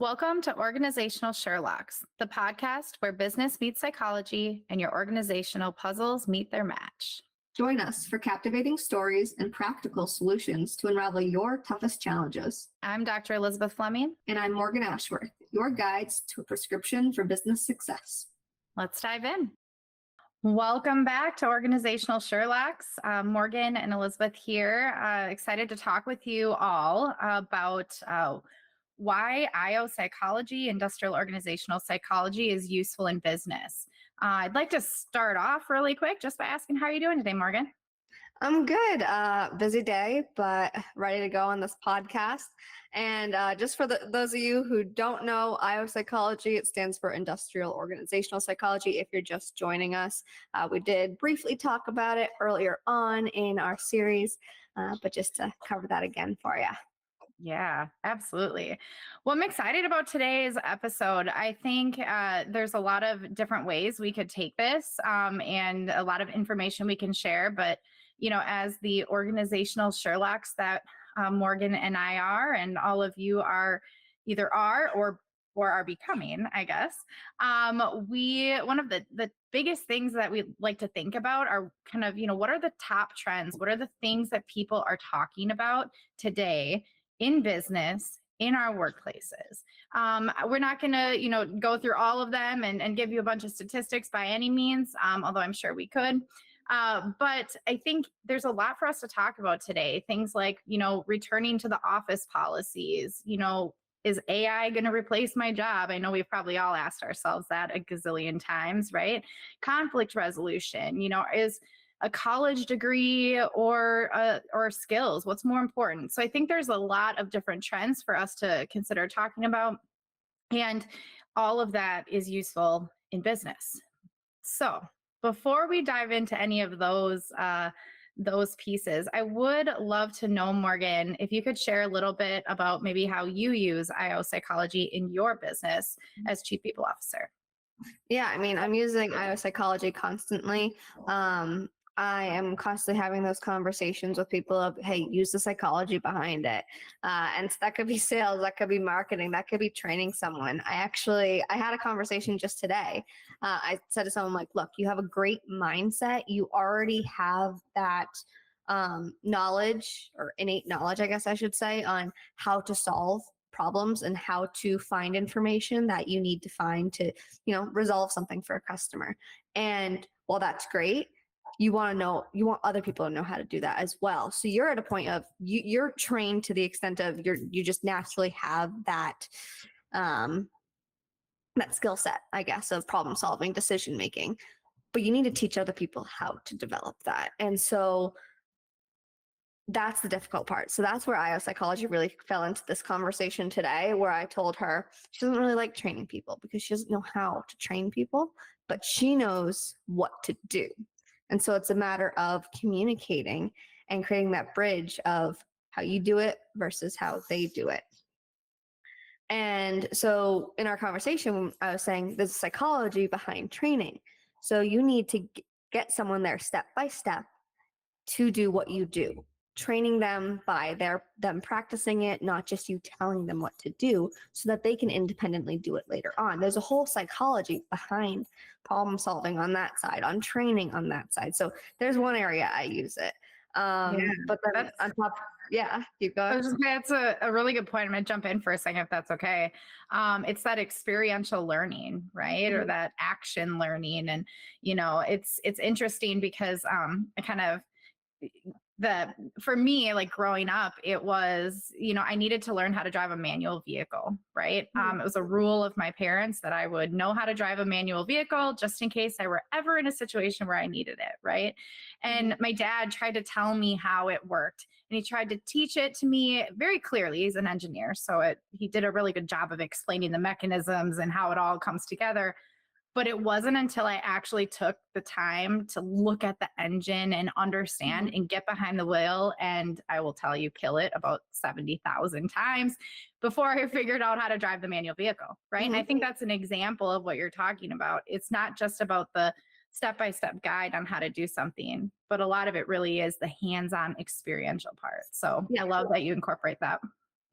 Welcome to Organizational Sherlocks, the podcast where business meets psychology and your organizational puzzles meet their match. Join us for captivating stories and practical solutions to unravel your toughest challenges. I'm Dr. Elizabeth Fleming. And I'm Morgan Ashworth, your guides to a prescription for business success. Let's dive in. Welcome back to Organizational Sherlocks. Morgan and Elizabeth here. Excited to talk with you all about why IO psychology, industrial organizational psychology, is useful in business. I'd like to start off really quick just by asking, how are you doing today, Morgan? I'm good. Busy day, but ready to go on this podcast. And just for those of you who don't know IO psychology, it stands for industrial organizational psychology. If you're just joining us, we did briefly talk about it earlier on in our series, but just to cover that again for you. Yeah, absolutely. Well, I'm excited about today's episode. I think there's a lot of different ways we could take this and a lot of information we can share. But, you know, as the organizational Sherlocks that Morgan and I are, and all of you are either are or are becoming, I guess. One of the biggest things that we like to think about are kind of, you know, what are the top trends? What are the things that people are talking about today in business, in our workplaces? We're not going to, you know, go through all of them and give you a bunch of statistics by any means, although I'm sure we could. But I think there's a lot for us to talk about today. Things like, you know, returning to the office policies, you know, is AI going to replace my job? I know we've probably all asked ourselves that a gazillion times, right? Conflict resolution, you know, is a college degree or skills? What's more important? So I think there's a lot of different trends for us to consider talking about. And all of that is useful in business. So before we dive into any of those pieces, I would love to know, Morgan, if you could share a little bit about maybe how you use IO psychology in your business as Chief People Officer. Yeah, I mean, I'm using IO psychology constantly. I am constantly having those conversations with people of, hey, use the psychology behind it. And so that could be sales, that could be marketing, that could be training someone. I had a conversation just today. I said to someone like, look, you have a great mindset. You already have that knowledge, or innate knowledge, I guess I should say, on how to solve problems and how to find information that you need to find to, you know, resolve something for a customer. And while that's great, you want other people to know how to do that as well. So you're at a point of you're trained to the extent of you just naturally have that that skill set, I guess, of problem solving, decision making, but you need to teach other people how to develop that. And so that's the difficult part. So that's where IO psychology really fell into this conversation today, where I told her she doesn't really like training people because she doesn't know how to train people, but she knows what to do. And so it's a matter of communicating and creating that bridge of how you do it versus how they do it. And so in our conversation, I was saying there's a psychology behind training. So you need to get someone there step by step to do what you do, training them by them practicing it, not just you telling them what to do, so that they can independently do it later on. There's a whole psychology behind problem solving on that side, on training on that side. So there's one area I use it. But then on top, keep going. That's a really good point. I'm going to jump in for a second, if that's okay. It's that experiential learning, right? Mm-hmm. Or that action learning. And, you know, it's interesting because I kind of, for me, like growing up, it was, you know, I needed to learn how to drive a manual vehicle, right? It was a rule of my parents that I would know how to drive a manual vehicle just in case I were ever in a situation where I needed it, right? And my dad tried to tell me how it worked, and he tried to teach it to me very clearly. He's an engineer, so he did a really good job of explaining the mechanisms and how it all comes together. But it wasn't until I actually took the time to look at the engine and understand and get behind the wheel, and I will tell you, kill it about 70,000 times before I figured out how to drive the manual vehicle, right? And I think that's an example of what you're talking about. It's not just about the step-by-step guide on how to do something, but a lot of it really is the hands-on experiential part. So I love that you incorporate that.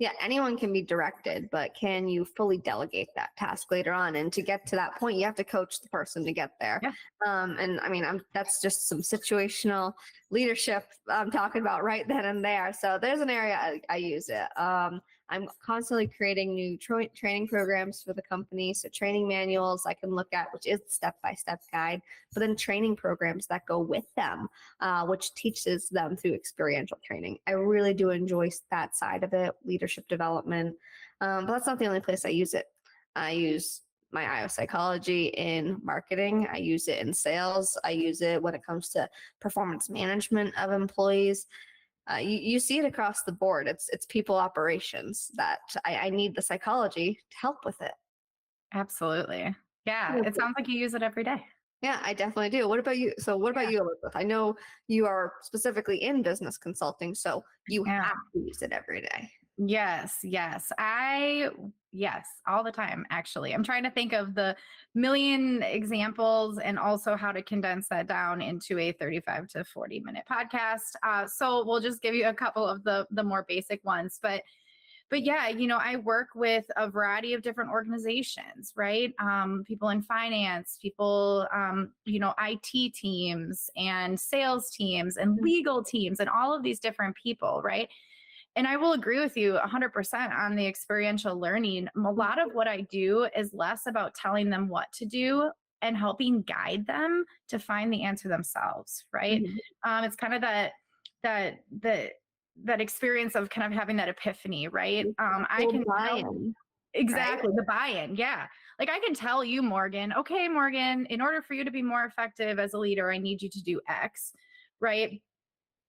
Yeah, anyone can be directed, but can you fully delegate that task later on? And to get to that point, you have to coach the person to get there. Yeah, And I mean, that's just some situational leadership I'm talking about right then and there. So there's an area I use it. I'm constantly creating new training programs for the company. So training manuals I can look at, which is step-by-step guide, but then training programs that go with them, which teaches them through experiential training. I really do enjoy that side of it, leadership development. But that's not the only place I use it. I use my IO psychology in marketing. I use it in sales. I use it when it comes to performance management of employees. You see it across the board. It's people operations that I need the psychology to help with it. absolutely. Yeah, it sounds like you use it every day. Yeah, I definitely do. What about you? So, what about Yeah. you, Elizabeth? I know you are specifically in business consulting, so you Yeah. have to use it every day. Yes, yes. Yes, all the time, actually. I'm trying to think of the million examples and also how to condense that down into a 35 to 40-minute podcast. So we'll just give you a couple of the more basic ones. But yeah, I work with a variety of different organizations, right? People in finance, people, IT teams and sales teams and Mhm. legal teams and all of these different people, right? And I will agree with you 100% on the experiential learning. A lot of what I do is less about telling them what to do and helping guide them to find the answer themselves, right? Mhm. It's kind of that that that experience of kind of having that epiphany, right? I Full can tell buy-in, right? exactly the buy-in, yeah. Like I can tell you, Morgan, okay, Morgan, in order for you to be more effective as a leader, I need you to do X, right?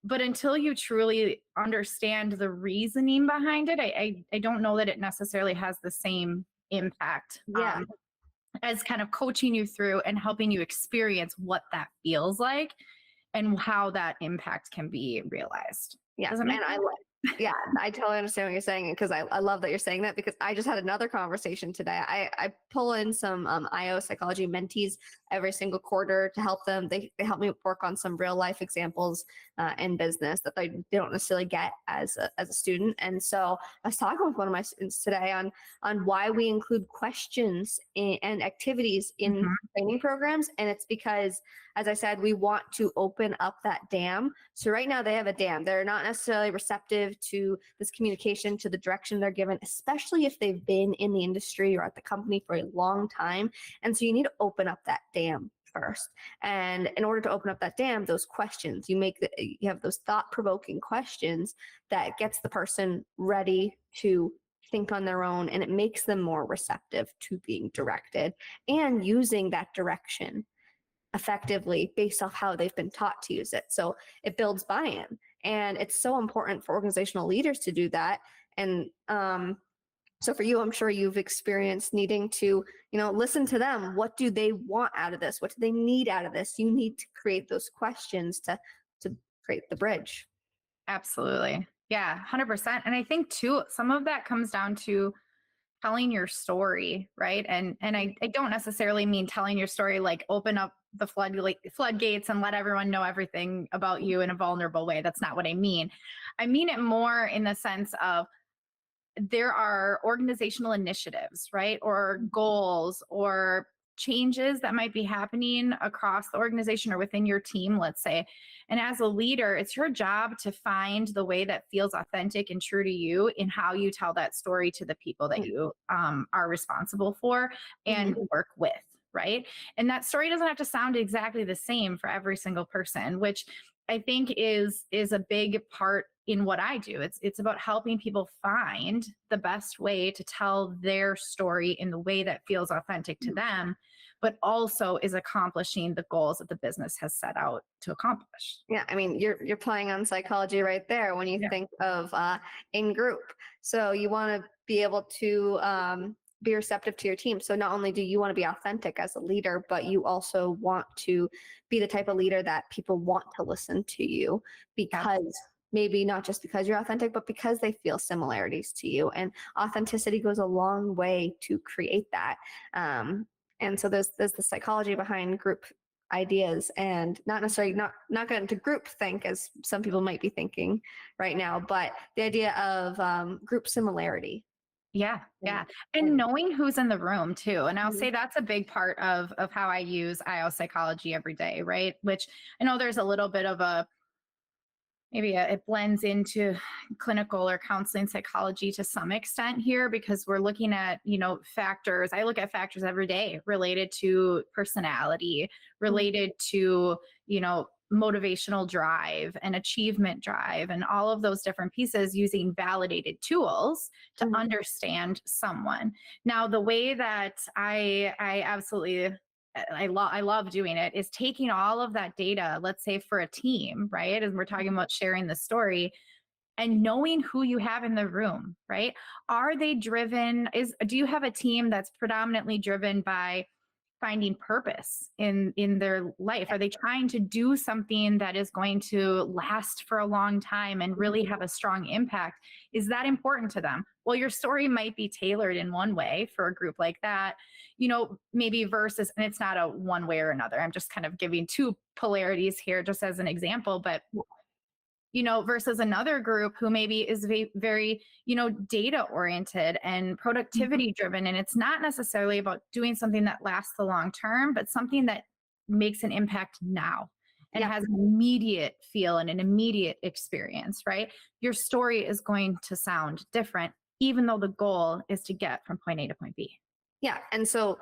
But until you truly understand the reasoning behind it, I don't know that it necessarily has the same impact Yeah, as kind of coaching you through and helping you experience what that feels like and how that impact can be realized. yeah, Does it make and sense? yeah, I totally understand what you're saying because I love that you're saying that because I just had another conversation today. I pull in some IO psychology mentees every single quarter to help them. They help me work on some real life examples in business that they don't necessarily get as a student. And so I was talking with one of my students today on why we include questions and activities in Mhm. training programs, and it's because, as I said, we want to open up that dam. So right now they have a dam. They're not necessarily receptive to this communication, to the direction they're given, especially if they've been in the industry or at the company for a long time. And so you need to open up that dam first. And in order to open up that dam, those questions, you have those thought-provoking questions that gets the person ready to think on their own, and it makes them more receptive to being directed and using that direction effectively based off how they've been taught to use it. So it builds buy-in, and it's so important for organizational leaders to do that. And so for you, I'm sure you've experienced needing to, listen to them. What do they want out of this? What do they need out of this? You need to create those questions to create the bridge. Absolutely. Yeah, 100%. And I think too, some of that comes down to telling your story, right? And I don't necessarily mean telling your story like open up the floodgates and let everyone know everything about you in a vulnerable way. That's not what I mean. I mean it more in the sense of there are organizational initiatives, right? Or goals or changes that might be happening across the organization or within your team, let's say. And as a leader, it's your job to find the way that feels authentic and true to you in how you tell that story to the people that you are responsible for and Mhm. work with. Right. And that story doesn't have to sound exactly the same for every single person, which I think is a big part in what I do. It's about helping people find the best way to tell their story in the way that feels authentic to them, but also is accomplishing the goals that the business has set out to accomplish. Yeah, I mean, you're playing on psychology right there when you Yeah. think of in group. So you want to be able to be receptive to your team. So not only do you want to be authentic as a leader, but you also want to be the type of leader that people want to listen to you because maybe not just because you're authentic, but because they feel similarities to you. And authenticity goes a long way to create that. Um, and so there's the psychology behind group ideas and not necessarily not get into group think as some people might be thinking right now, but the idea of group similarity. Yeah, And, yeah. And and knowing who's in the room too. And I'll Mhm. say that's a big part of how I use IO psychology every day, right? Which I know there's a little bit of a it blends into clinical or counseling psychology to some extent here because we're looking at factors. I look at factors every day related to personality, Mhm. related to motivational drive and achievement drive, and all of those different pieces using validated tools to Mhm. understand someone. Now the way that I absolutely I love doing it is taking all of that data, let's say for a team, right? As we're talking about sharing the story, and knowing who you have in the room, right? Are they driven? Do you have a team that's predominantly driven by finding purpose in their life? Are they trying to do something that is going to last for a long time and really have a strong impact? Is that important to them? Well, your story might be tailored in one way for a group like that, maybe versus, and it's not a one way or another. I'm just kind of giving two polarities here just as an example, but versus another group who maybe is very, data oriented and Mhm. productivity driven. And it's not necessarily about doing something that lasts the long term, but something that makes an impact now and Yeah. has an immediate feel and an immediate experience, right? Your story is going to sound different, even though the goal is to get from point A to point B. Yeah. And so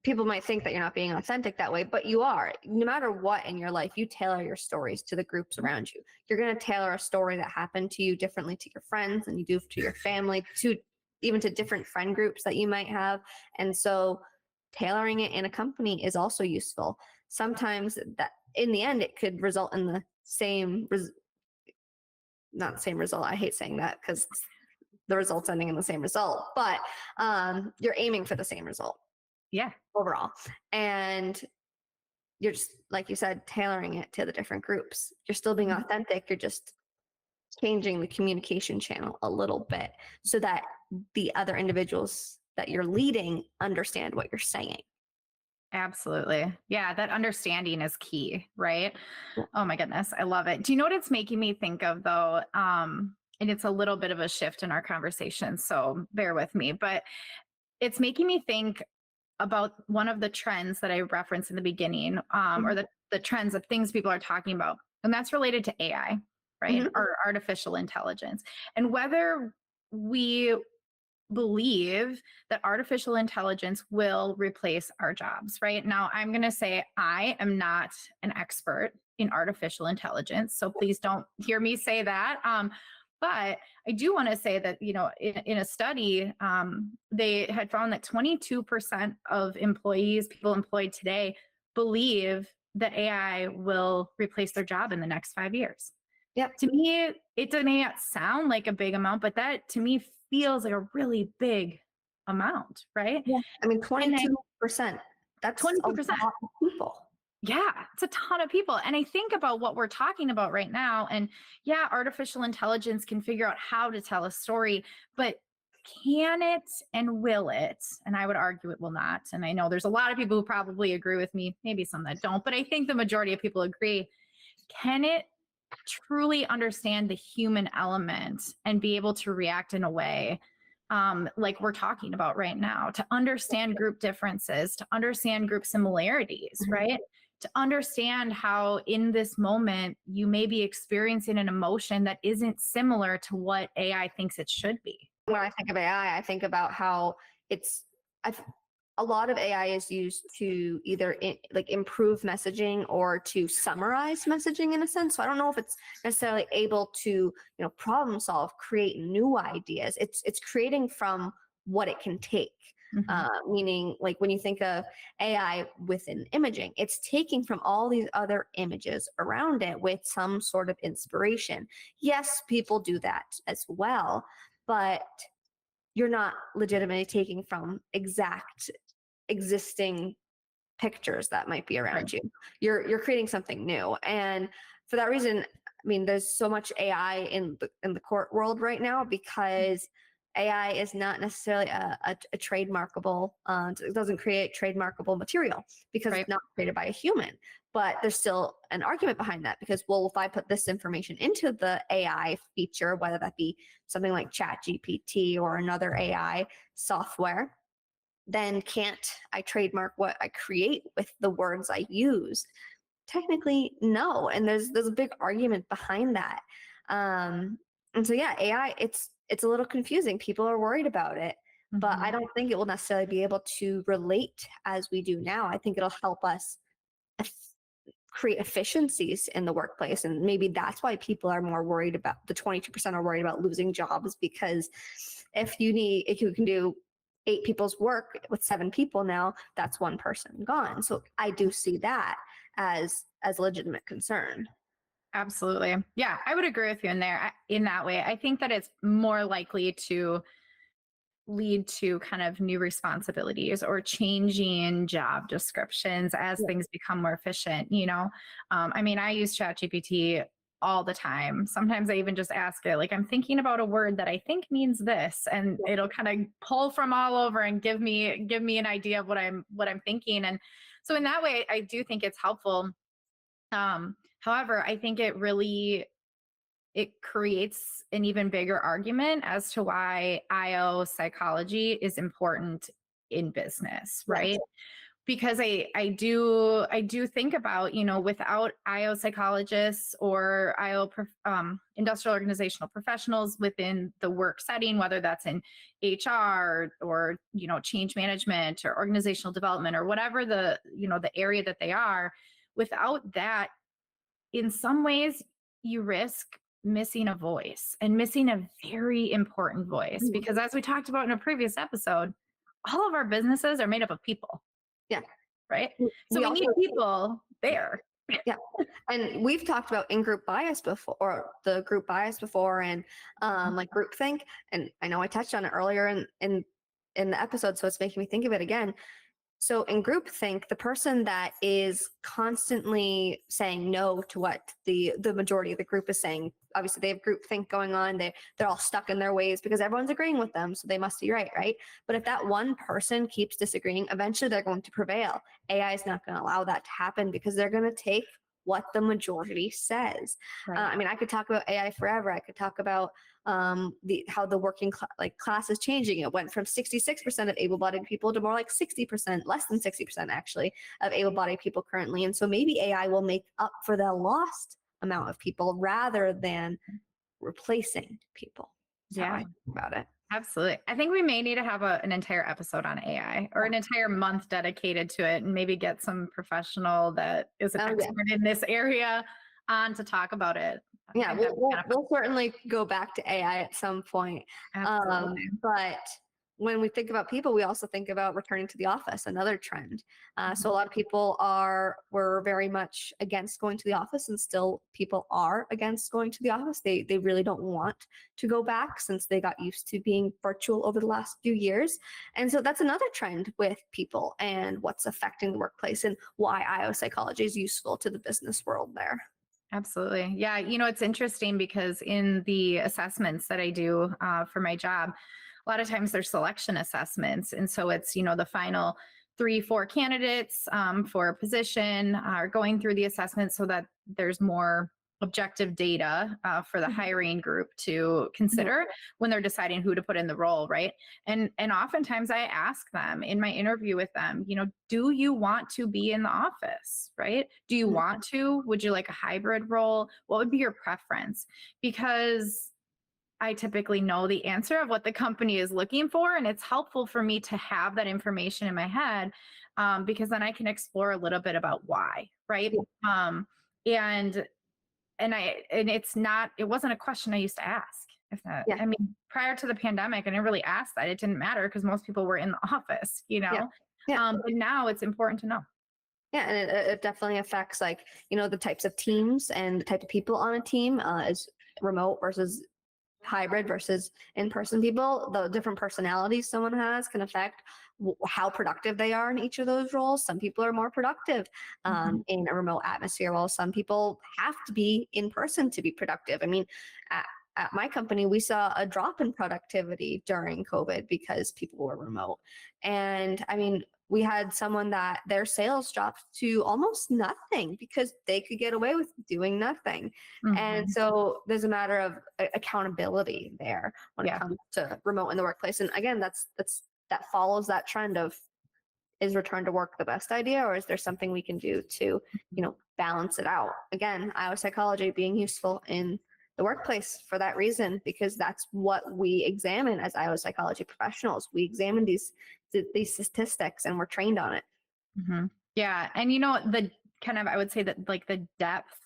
people might think that you're not being authentic that way, but you are. No matter what in your life, you tailor your stories to the groups around you. You're going to tailor a story that happened to you differently to your friends than you do to your family, to even to different friend groups that you might have. And so tailoring it in a company is also useful. Sometimes that in the end, it could result in the not the same result. I hate saying that because the result's ending in the same result, but you're aiming for the same result Yeah, overall. And you're just, like you said, tailoring it to the different groups. You're still being mhm, authentic. You're just changing the communication channel a little bit so that the other individuals that you're leading understand what you're saying. absolutely. Yeah, that understanding is key, right? Yeah. Oh my goodness, I love it. Do you know what it's making me think of though? And it's a little bit of a shift in our conversation, so bear with me. But it's making me think about one of the trends that I referenced in the beginning, or Mhm. the trends of things people are talking about, and that's related to AI, right? Mhm. Or artificial intelligence, and whether we believe that artificial intelligence will replace our jobs. Right now, I'm going to say I am not an expert in artificial intelligence, so please don't hear me say that. But I do want to say that in a study, they had found that 22% of employees, people employed today, believe that AI will replace their job in the next 5 years. Yep. To me, it may not sound like a big amount, but that to me feels like a really big amount, right? Yeah. I mean, And then 22%. That's a 22%. lot of people. Yeah, it's a ton of people. And I think about what we're talking about right now. And yeah, artificial intelligence can figure out how to tell a story, but can it and will it? And I would argue it will not. And I know there's a lot of people who probably agree with me, maybe some that don't, but I think the majority of people agree. Can it truly understand the human element and be able to react in a way like we're talking about right now, to understand group differences, to understand group similarities, Mhm. right? To understand how in this moment you may be experiencing an emotion that isn't similar to what AI thinks it should be. When I think of AI, I think about how it's I've, a lot of AI is used to either like improve messaging or to summarize messaging in a sense. So I don't know if it's necessarily able to problem solve, create new ideas. It's creating from what it can take. Mhm. Meaning, like when you think of AI within imaging, it's taking from all these other images around it with some sort of inspiration. Yes, people do that as well, but you're not legitimately taking from exact existing pictures that might be Right. around you. You're creating something new. And for that reason, I mean, there's so much AI in the court world right now because AI is not necessarily a trademarkable, it doesn't create trademarkable material because Right. it's not created by a human. But there's still an argument behind that because, well, if I put this information into the AI feature, whether that be something like ChatGPT or another AI software, then can't I trademark what I create with the words I use? Technically, no. And there's a big argument behind that. And so yeah, AI, it's a little confusing. People are worried about it, but I Mhm. don't think it will necessarily be able to relate as we do now. I think it'll help us create efficiencies in the workplace. And maybe that's why people are more worried about, the 22% are worried about losing jobs, because if you can do 8 people's work with 7 people now, that's one person gone. So I do see that as a legitimate concern. Absolutely. Yeah, I would agree with you in there in that way. I think that it's more likely to lead to kind of new responsibilities or changing job descriptions as Yeah. things become more efficient. I mean, I use ChatGPT all the time. Sometimes I even just ask it, like, I'm thinking about a word that I think means this, and Yeah. it'll kind of pull from all over and give me an idea of what I'm thinking. And so in that way, I do think it's helpful. However, I think it creates an even bigger argument as to why IO psychology is important in business, Yes. right? Because I do think about, without IO psychologists or industrial organizational professionals within the work setting, whether that's in HR or change management or organizational development or whatever the area that they are, without that, in some ways, you risk missing a voice and missing a very important voice Mhm. because, as we talked about in a previous episode, all of our businesses are made up of people, Yeah. right? So We we need also, people there. yeah. And we've talked about in-group bias before, or the group bias before, and like groupthink. And I know I touched on it earlier in the episode, so it's making me think of it again. So in groupthink, the person that is constantly saying no to what the majority of the group is saying, obviously they have groupthink going on. They're all stuck in their ways because everyone's agreeing with them, so they must be right, right? But if that one person keeps disagreeing, eventually they're going to prevail. AI is not going to allow that to happen because they're going to take what the majority says. Right. I mean, I could talk about AI forever. I could talk about the how the class is changing. It went from 66% of able-bodied people to more like 60%, less than 60% actually, of able-bodied people currently. And so maybe AI will make up for the lost amount of people rather than replacing people. That's how I Yeah, think about it. absolutely. I think we may need to have an entire episode on AI or Yeah. an entire month dedicated to it and maybe get some professional that is an Oh yeah. expert in this area on to talk about it. I Yeah, think we'll, that'd be we'll kind of we'll certainly go back to AI at some point. fun. Absolutely. But when we think about people, we also think about returning to the office, another trend. So a lot of people were very much against going to the office, and still people are against going to the office. They really don't want to go back since they got used to being virtual over the last few years. And so that's another trend with people and what's affecting the workplace and why IO psychology is useful to the business world there. Absolutely. Yeah. It's interesting because in the assessments that I do for my job, a lot of times they're selection assessments. And so it's, the final 3, 4 candidates for a position are going through the assessment so that there's more objective data for the Mhm. hiring group to Mhm. consider when they're deciding who to put in the role, right? And oftentimes I ask them in my interview with them, do you want to be in the office, right? Do you Mhm. want to? Would you like a hybrid role? What would be your preference? Because I typically know the answer of what the company is looking for, and it's helpful for me to have that information in my head because then I can explore a little bit about why, right? Yeah. Um, and it wasn't a question I used to ask. If that, Yeah. I mean, prior to the pandemic, I didn't really ask that. It didn't matter because most people were in the office, Yeah. Yeah. But now it's important to know. Yeah, and it definitely affects, like, the types of teams and the type of people on a team, is remote versus hybrid versus in-person people. The different personalities someone has can affect how productive they are in each of those roles. Some people are more productive Mhm. in a remote atmosphere, while some people have to be in person to be productive. I mean, at, at my company, we saw a drop in productivity during COVID because people were remote. And I mean, we had someone that their sales dropped to almost nothing because they could get away with doing nothing. And Mhm. so there's a matter of accountability there when it Yeah. comes to remote in the workplace. And again, that follows that trend of, is return to work the best idea, or is there something we can do to, balance it out? Again, IO psychology being useful in the workplace for that reason, because that's what we examine as IO psychology professionals. We examine these statistics and we're trained on it. Yeah. And the kind of, I would say that like the depth,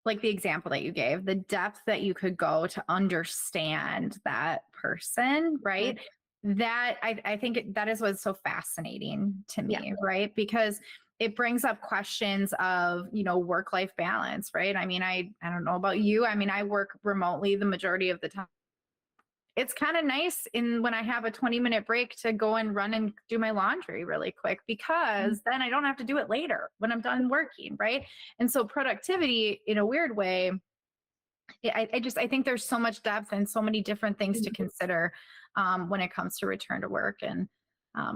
like the example that you gave, the depth that you could go to understand that person, Mhm. right? That I think that is what's so fascinating to Yeah. me, right? Because it brings up questions of, work life balance, right? I mean, I don't know about you. I mean, I work remotely the majority of the time. It's kind of nice in when I have a 20-minute break to go and run and do my laundry really quick, because then I don't have to do it later when I'm done working, right? And so productivity in a weird way, yeah, I think there's so much depth and so many different things to consider when it comes to return to work. And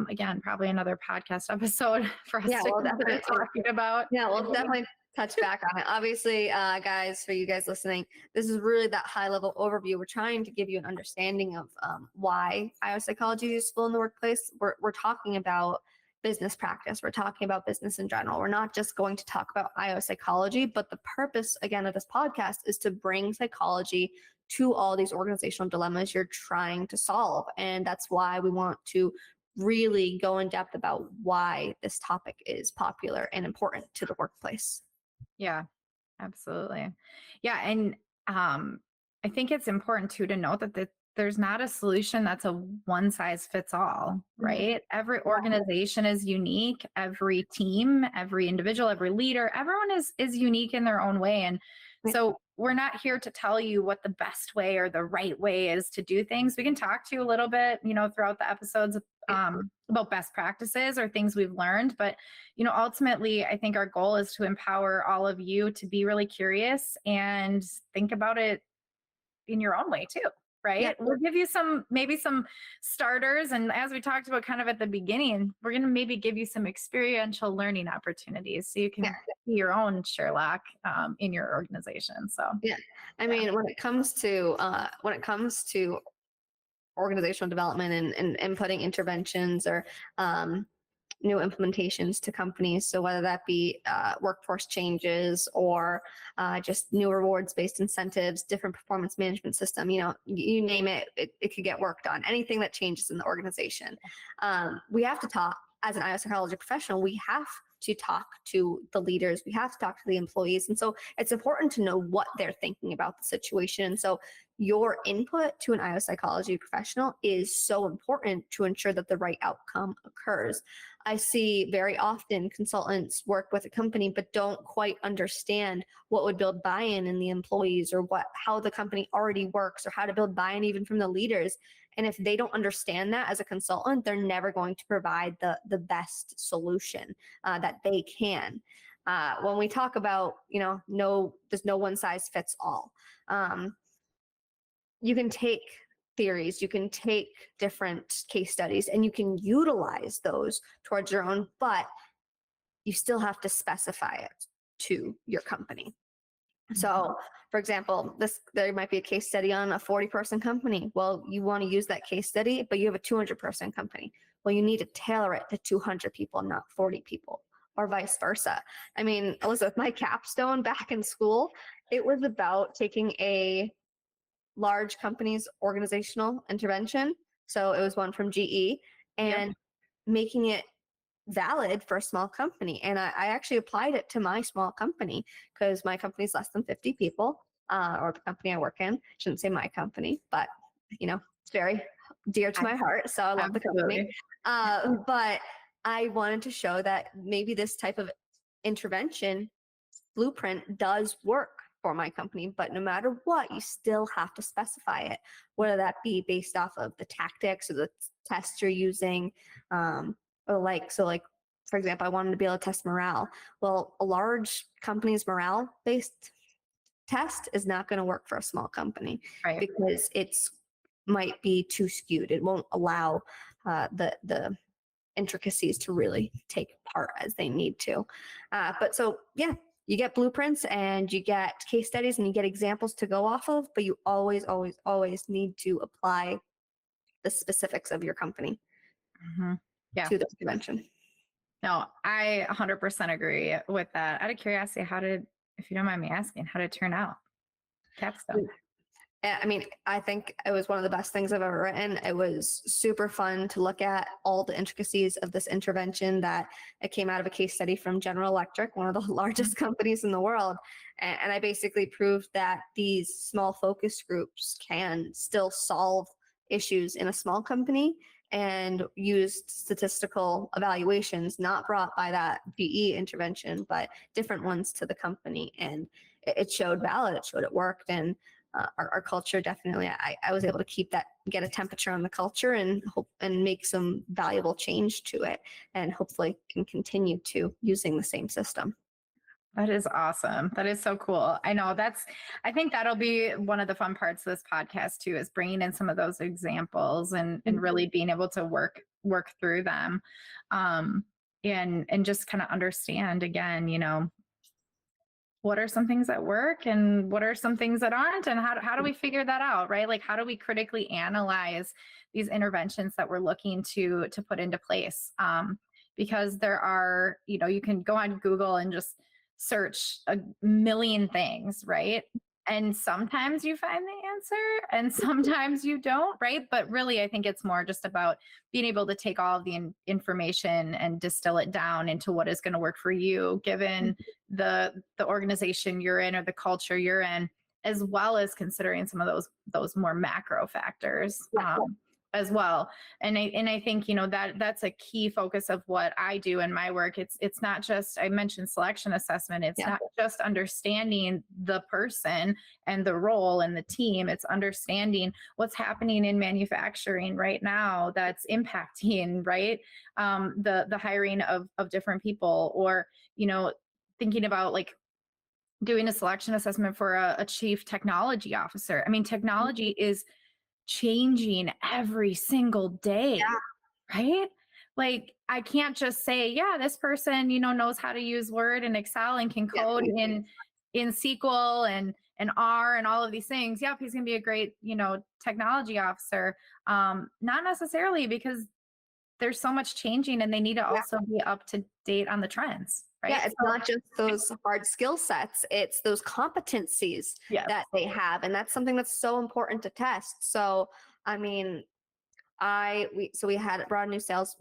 again, probably another podcast episode for us Yeah, to well, consider definitely. talking about. Yeah, we'll definitely touch back on it. Obviously, guys, for you guys listening, this is really that high level overview. We're trying to give you an understanding of why IO psychology is useful in the workplace. We're talking about business practice. We're talking about business in general. We're not just going to talk about IO psychology, but the purpose, again, of this podcast is to bring psychology to all these organizational dilemmas you're trying to solve. And that's why we want to really go in depth about why this topic is popular and important to the workplace. Yeah, absolutely. Yeah, and I think it's important too to note that there's not a solution that's a one size fits all, Mhm. right? Every Yeah. organization is unique, every team, every individual, every leader, everyone is unique in their own way. And Yeah. so we're not here to tell you what the best way or the right way is to do things. We can talk to you a little bit, throughout the episodes about best practices or things we've learned, but ultimately, I think our goal is to empower all of you to be really curious and think about it in your own way too. Yeah. Right. We'll give you maybe some starters. And as we talked about kind of at the beginning, we're going to maybe give you some experiential learning opportunities so you Yeah. can be your own Sherlock in your organization. So, Yeah. I yeah. mean, when it comes to organizational development and putting interventions or new implementations to companies. So whether that be workforce changes or just new rewards-based incentives, different performance management system, you name it, it could get worked on. Anything that changes in the organization, we have to talk. As an IO psychology professional, we have to talk to the leaders. We have to talk to the employees, and so it's important to know what they're thinking about the situation. And so your input to an IO psychology professional is so important to ensure that the right outcome occurs. I see very often consultants work with a company but don't quite understand what would build buy-in in the employees, or how the company already works, or how to build buy-in even from the leaders. And if they don't understand that as a consultant, they're never going to provide the best solution that they can. When we talk about, there's no one size fits all. You can take theories, you can take different case studies, and you can utilize those towards your own, but you still have to specify it to your company. Mhm. So, for example, there might be a case study on a 40-person company. Well, you want to use that case study, but you have a 200-person company. Well, you need to tailor it to 200 people, not 40 people, or vice versa. I mean, Elizabeth, my capstone back in school, it was about taking a large company's organizational intervention. So it was one from GE, Yep. and making it valid for a small company. And I actually applied it to my small company because my company is less than 50 people, or the company I work in. Shouldn't say my company, but it's very dear to my heart. So I love the company. Absolutely. But I wanted to show that maybe this type of intervention blueprint does work for my company, but no matter what, you still have to specify it, whether that be based off of the tactics or the tests you're using, or like for example, I wanted to be able to test morale. Well, a large company's morale based test is not going to work for a small company Right. because it's might be too skewed. It won't allow the intricacies to really take part as they need to. But so, yeah, you get blueprints and you get case studies and you get examples to go off of, but you always, always, always need to apply the specifics of your company Mhm. Yeah. to the intervention. No, I 100% agree with that. Out of curiosity, if you don't mind me asking, how did it turn out? Capstone. I mean, I think it was one of the best things I've ever written. It was super fun to look at all the intricacies of this intervention that it came out of a case study from General Electric, one of the largest companies in the world. And I basically proved that these small focus groups can still solve issues in a small company and used statistical evaluations not brought by that GE intervention, but different ones to the company. And it showed valid, it showed it worked. And our culture definitely, I was able to keep that, get a temperature on the culture and hope and make some valuable change to it, and hopefully can continue to using the same system. That is awesome. That is so cool. I think that'll be one of the fun parts of this podcast too, is bringing in some of those examples and really being able to work through them. Um, and just kind of understand again, what are some things that work and what are some things that aren't, and how do we figure that out, right? Like, how do we critically analyze these interventions that we're looking to put into place? Because there are, you can go on Google and just search a million things, right? And sometimes you find the answer and sometimes you don't, right? But really, I think it's more just about being able to take all of the information and distill it down into what is going to work for you, given the organization you're in or the culture you're in, as well as considering some of those more macro factors, as well. And I think, that's a key focus of what I do in my work. It's not just, I mentioned selection assessment, it's Yeah. not just understanding the person and the role and the team, it's understanding what's happening in manufacturing right now that's impacting, right, the hiring of different people, or thinking about, like, doing a selection assessment for a chief technology officer. I mean, technology is changing every single day, right? Like, I can't just say, yeah, this person, knows how to use Word and Excel and can Yeah. code in SQL and R and all of these things. Yep, he's going to be a great, technology officer. Not necessarily, because there's so much changing and they need to Yeah. also be up to date on the trends, right? Yeah, it's not just those hard skill sets, it's those competencies Yes. that they have. And that's something that's so important to test. So, I mean, we had brought a sales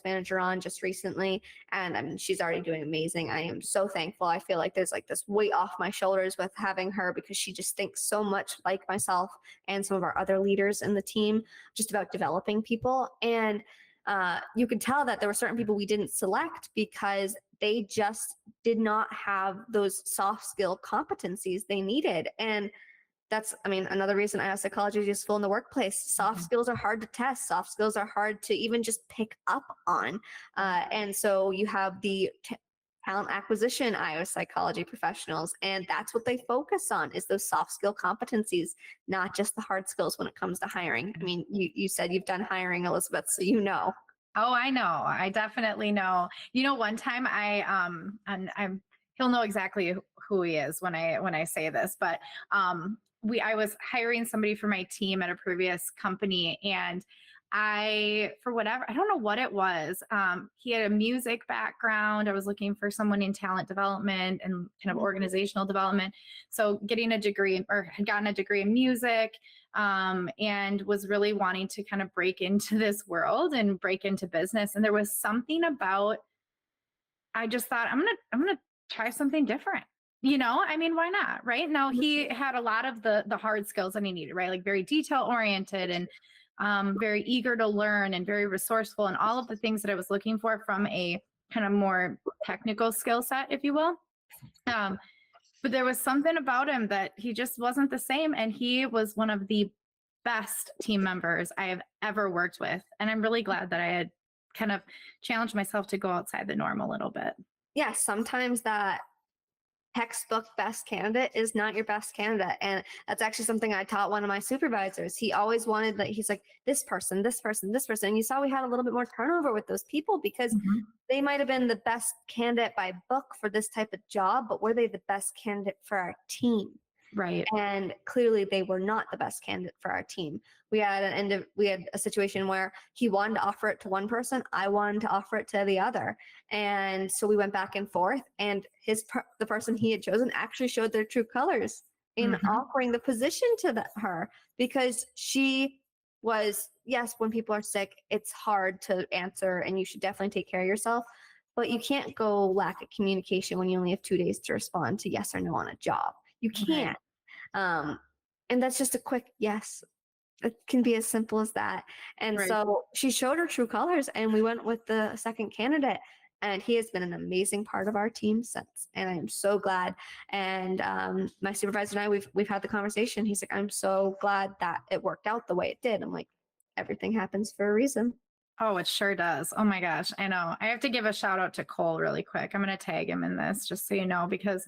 manager on just recently, and I mean, she's already doing amazing. I am so thankful. I feel like there's like this weight off my shoulders with having her, because she just thinks so much like myself and some of our other leaders in the team, just about developing people. And you could tell that there were certain people we didn't select because they just did not have those soft skill competencies they needed. And that's, I mean, another reason I ask psychology is useful in the workplace. Soft skills are hard to test. Soft skills are hard to even just pick up on. And so you have the talent acquisition IO psychology professionals, and that's what they focus on, is those soft skill competencies, not just the hard skills when it comes to hiring. I mean, you said you've done hiring, Elizabeth, so you know. Oh, I know. I definitely know. One time and he'll know exactly who he is when I say this, but I was hiring somebody for my team at a previous company, and for whatever, I don't know what it was. He had a music background. I was looking for someone in talent development and kind of organizational development. So getting a degree, or had gotten a degree in music, and was really wanting to kind of break into this world and break into business. And there was something about, I just thought, I'm gonna try something different. I mean, why not? Right now, he had a lot of the hard skills that he needed, right? Like very detail oriented and very eager to learn and very resourceful, and all of the things that I was looking for from a kind of more technical skill set, if you will. But there was something about him that he just wasn't the same. And he was one of the best team members I have ever worked with. And I'm really glad that I had kind of challenged myself to go outside the norm a little bit. Yeah, sometimes that textbook best candidate is not your best candidate. And that's actually something I taught one of my supervisors. He always wanted that, he's like, this person, this person, this person. And you saw we had a little bit more turnover with those people because Mhm. they might have been the best candidate by book for this type of job, but were they the best candidate for our team? Right. And clearly they were not the best candidate for our team. We had a situation where he wanted to offer it to one person, I wanted to offer it to the other, and so we went back and forth, and the person he had chosen actually showed their true colors in Mhm. offering the position to her, because she was, yes, when people are sick it's hard to answer and you should definitely take care of yourself, but you can't go lack of communication when you only have 2 days to respond to yes or no on a job. You Right. can't. um, and that's just a quick yes. It can be as simple as that. And Right. so she showed her true colors, and we went with the second candidate. And he has been an amazing part of our team since. And I am so glad. And my supervisor and I, we've had the conversation. He's like, I'm so glad that it worked out the way it did. I'm like, everything happens for a reason. Oh, it sure does. Oh my gosh. I know. I have to give a shout out to Cole really quick. I'm going to tag him in this just so you know, because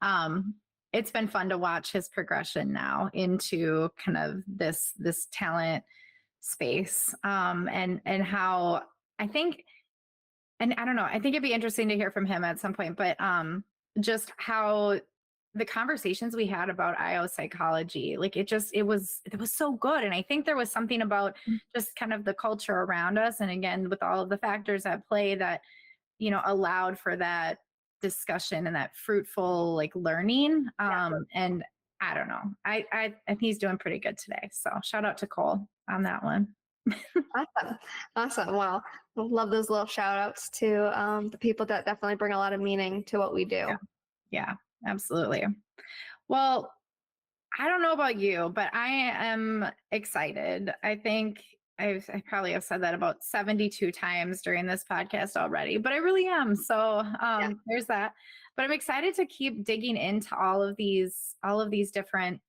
um, it's been fun to watch his progression now into kind of this talent space. And how I think, and I don't know, I think it'd be interesting to hear from him at some point, but just how the conversations we had about IO psychology, like it was so good. And I think there was something about just kind of the culture around us. And again, with all of the factors at play that, allowed for that discussion and that fruitful like learning. And I don't know. I think he's doing pretty good today. So shout out to Cole on that one. Awesome. Awesome. Well, love those little shout outs to the people that definitely bring a lot of meaning to what we Yeah. do. Yeah, absolutely. Well, I don't know about you, but I am excited. I think I probably have said that about 72 times during this podcast already, but I really am. So Yeah. there's that. But I'm excited to keep digging into all of these different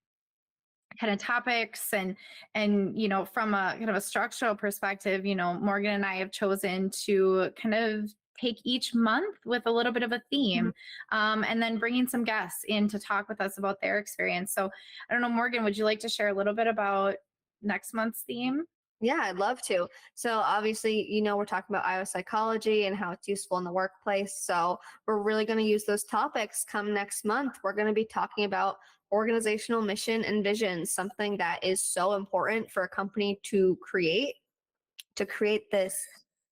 kind of topics and from a kind of a structural perspective, Morgan and I have chosen to kind of take each month with a little bit of a Mhm. theme, and then bringing some guests in to talk with us about their experience. So I don't know, Morgan, would you like to share a little bit about next month's theme? Yeah, I'd love to. So obviously, we're talking about IO psychology and how it's useful in the workplace. So we're really going to use those topics come next month. We're going to be talking about organizational mission and vision, something that is so important for a company to create this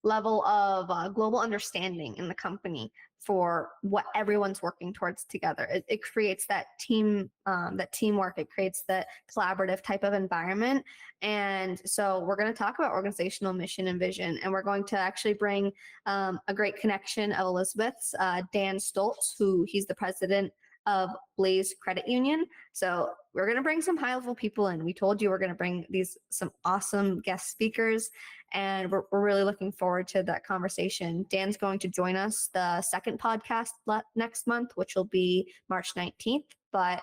level of global understanding in the company for what everyone's working towards together. It creates that teamwork. It creates that collaborative type of environment. And so we're going to talk about organizational mission and vision, and we're going to actually bring a great connection of Elizabeth's, Dan Stoltz, who he's the president of Blaze Credit Union. So we're going to bring some high level people in. We told you we're going to bring some awesome guest speakers, and we're really looking forward to that conversation. Dan's going to join us the second podcast next month, which will be March 19th. But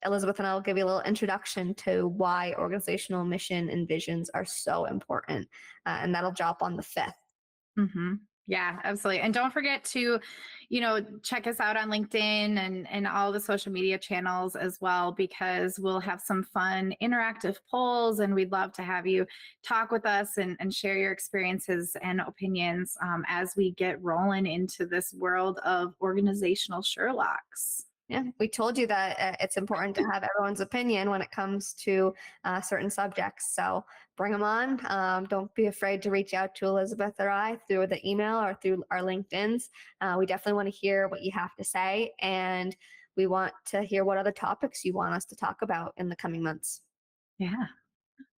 Elizabeth and I will give you a little introduction to why organizational mission and visions are so important. And that'll drop on the 5th. Hmm. Yeah, absolutely. And don't forget to, check us out on LinkedIn and all the social media channels as well, because we'll have some fun interactive polls, and we'd love to have you talk with us and share your experiences and opinions, as we get rolling into this world of organizational Sherlocks. Yeah, we told you that it's important to have everyone's opinion when it comes to certain subjects. So bring them on. Don't be afraid to reach out to Elizabeth or I through the email or through our LinkedIn's. We definitely want to hear what you have to say, and we want to hear what other topics you want us to talk about in the coming months. Yeah.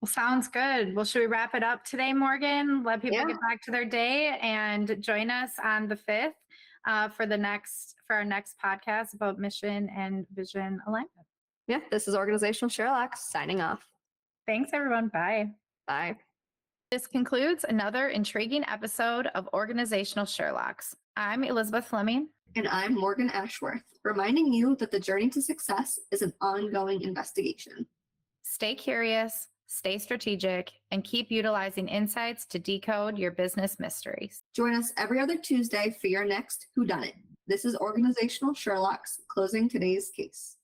Well, sounds good. Well, should we wrap it up today, Morgan? Let people Yeah, get back to their day and join us on the 5th, for our next podcast about mission and vision alignment. yeah. This is Organizational Sherlocks signing off. Thanks, everyone. Bye. Bye. This concludes another intriguing episode of Organizational Sherlocks. I'm Elizabeth Fleming. And I'm Morgan Ashworth, reminding you that the journey to success is an ongoing investigation. Stay curious, stay strategic, and keep utilizing insights to decode your business mysteries. Join us every other Tuesday for your next Who Done It. This is Organizational Sherlocks closing today's case.